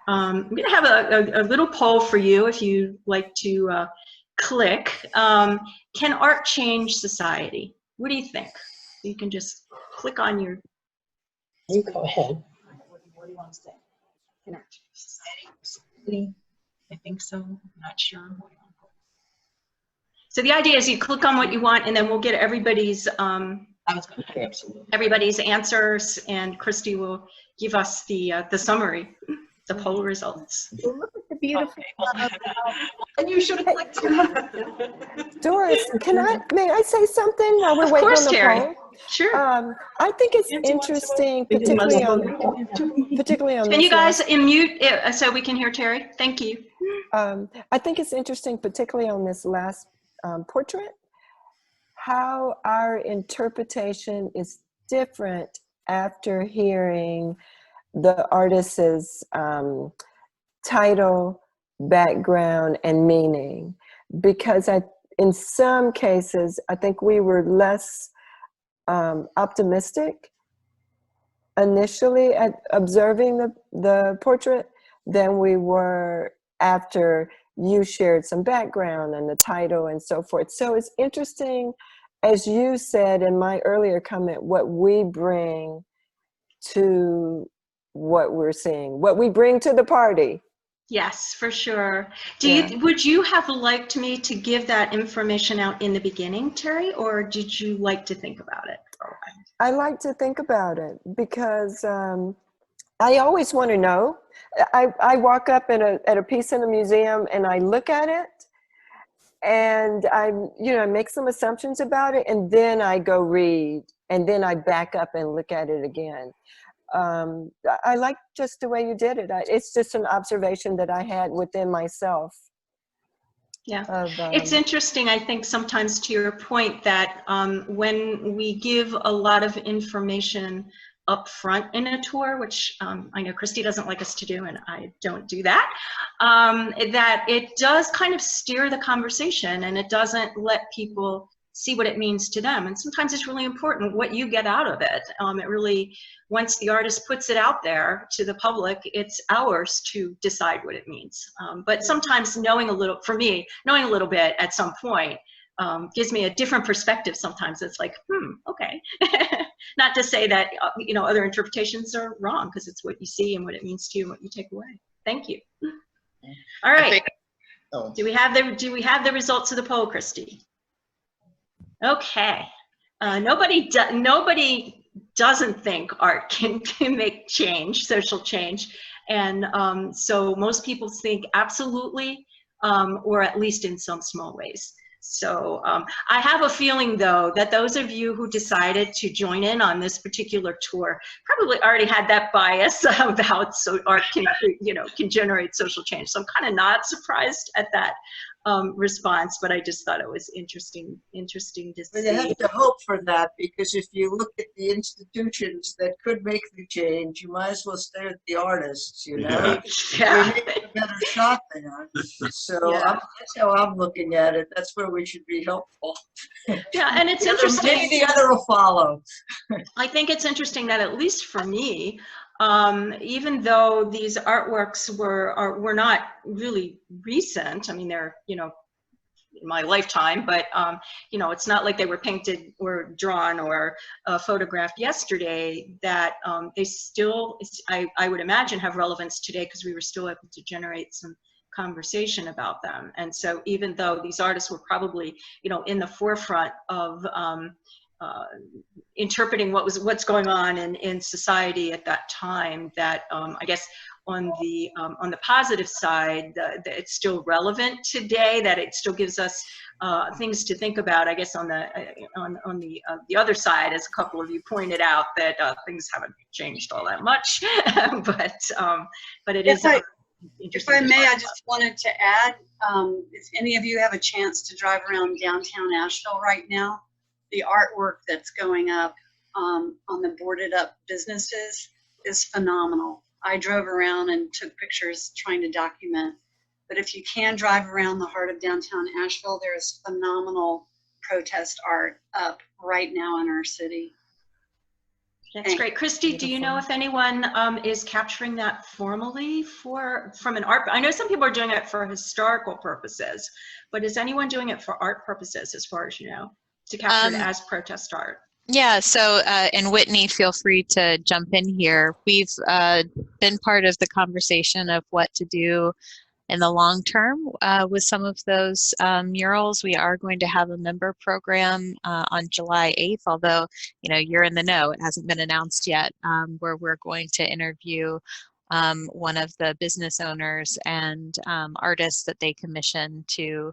B: I'm going to have a little poll for you if you'd like to click. Can art change society? What do you think? You can just click on your...
P: You go ahead.
C: What do you want to say? Can art change society? I think so. I'm not sure.
B: So the idea is you click on what you want, and then we'll get everybody's everybody's answers, and Christy will give us the summary, the poll results.
I: Look at the beautiful.
C: And you should have clicked.
G: Doris, may I say something while we're waiting on the poll?
B: Sure.
G: I think it's interesting, particularly on.
B: Can you guys unmute so we can hear Terry? Thank you.
G: I think it's interesting, particularly on this last portrait, how our interpretation is different after hearing the artist's title, background, and meaning. because in some cases, I think we were less optimistic initially at observing the portrait than we were after you shared some background and the title and so forth. So it's interesting, as you said in my earlier comment, what we bring to what we're seeing, what we bring to the party.
B: Yes, for sure.
G: Yeah.
B: Would you have liked me to give that information out in the beginning, Terry, or did you like to think about it for a while?
G: I like to think about it because I always want to know. I walk up at a piece in a museum and I look at it and I make some assumptions about it, and then I go read, and then I back up and look at it again. I like just the way you did it. It's just an observation that I had within myself.
B: Yeah, it's interesting, I think, sometimes to your point that when we give a lot of information up front in a tour, which I know Christy doesn't like us to do, and I don't do that, that it does kind of steer the conversation and it doesn't let people see what it means to them. And sometimes it's really important what you get out of it. It really, once the artist puts it out there to the public, it's ours to decide what it means. But sometimes knowing a little, for me, knowing a little bit at some point gives me a different perspective. Sometimes it's like, okay. Not to say that, other interpretations are wrong, because it's what you see and what it means to you and what you take away. Thank you. All right. Do we have the results of the poll, Christy? Okay. Nobody doesn't think art can make change, social change. And so most people think absolutely, or at least in some small ways. So I have a feeling, though, that those of you who decided to join in on this particular tour probably already had that bias about art can generate social change. So I'm kind of not surprised at that response, but I just thought it was interesting to see.
J: Well, you have to hope for that, because if you look at the institutions that could make the change, you might as well stare at the artists,
B: Yeah.
J: They make a better shot there. So
B: Yeah.
J: that's how I'm looking at it. That's where we should be helpful.
B: Yeah, and it's interesting.
J: Maybe the other will follow.
B: I think it's interesting that, at least for me, even though these artworks were not really recent, I mean, they're, in my lifetime, but it's not like they were painted or drawn or photographed yesterday, that they still, I would imagine, have relevance today, because we were still able to generate some conversation about them. And so even though these artists were probably, in the forefront of interpreting what's going on in society at that time, that I guess on the positive side, that it's still relevant today, that it still gives us things to think about. I guess on the other side, as a couple of you pointed out, that things haven't changed all that much, but it is interesting.
Q: If I may, I just wanted to add, if any of you have a chance to drive around downtown Asheville right now, the artwork that's going up on the boarded up businesses is phenomenal. I drove around and took pictures trying to document. But if you can drive around the heart of downtown Asheville, there is phenomenal protest art up right now in our city.
B: That's great. Christy, do you know if anyone is capturing that formally from an art? I know some people are doing it for historical purposes, but is anyone doing it for art purposes, as far as you know, to capture it as protest art?
A: Yeah, so, and Whitney, feel free to jump in here. We've been part of the conversation of what to do in the long term with some of those murals. We are going to have a member program on July 8th, although, you're in the know, it hasn't been announced yet, where we're going to interview one of the business owners and artists that they commissioned to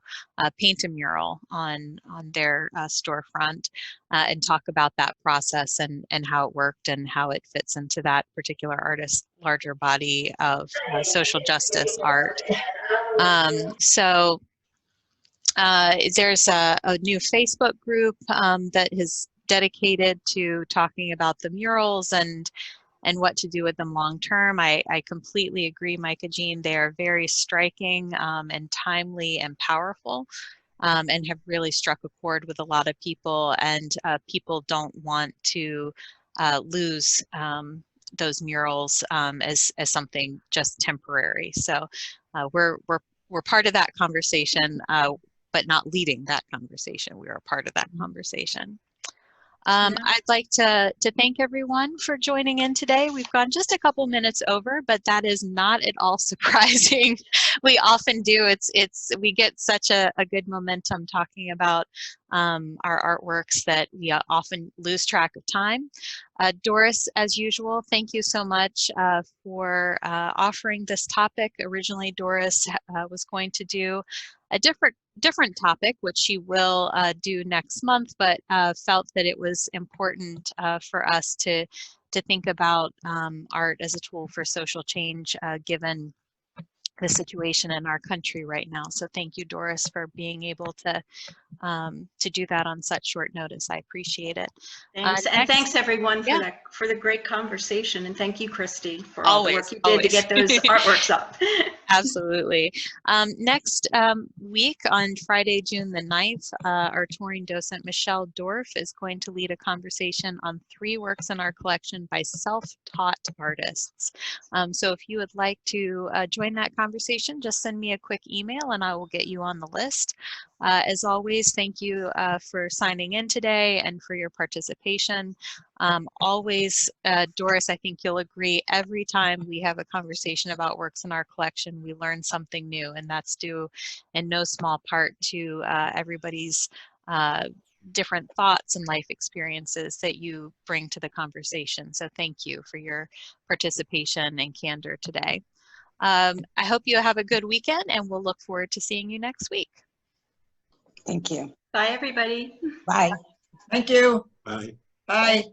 A: paint a mural on their storefront and talk about that process and how it worked and how it fits into that particular artist's larger body of social justice art. So there's a new Facebook group that is dedicated to talking about the murals, and and what to do with them long term. I completely agree, Micah Jean. They are very striking and timely and powerful, and have really struck a chord with a lot of people, and people don't want to lose those murals as something just temporary. So we're part of that conversation, but not leading that conversation. We are a part of that conversation. I'd like to thank everyone for joining in today. We've gone just a couple minutes over, but that is not at all surprising. We often do. We get such a good momentum talking about our artworks that we often lose track of time. Doris, as usual, thank you so much for offering this topic. Originally, Doris was going to do a different topic, which she will do next month, but felt that it was important for us to think about art as a tool for social change, given the situation in our country right now. So thank you, Doris, for being able to do that on such short notice. I appreciate it.
B: Thanks, and thanks everyone for the great conversation, and thank you, Christy, for all the work you did to get those artworks up.
A: Absolutely. Next week on Friday, June the 9th, our touring docent Michelle Dorff is going to lead a conversation on 3 works in our collection by self-taught artists. So if you would like to join that conversation, just send me a quick email and I will get you on the list. As always, thank you for signing in today and for your participation. Always, Doris, I think you'll agree, every time we have a conversation about works in our collection, we learn something new, and that's due in no small part to everybody's different thoughts and life experiences that you bring to the conversation. So thank you for your participation and candor today. I hope you have a good weekend, and we'll look forward to seeing you next week.
L: Thank you.
B: Bye, everybody.
L: Bye.
J: Thank you.
N: Bye.
J: Bye.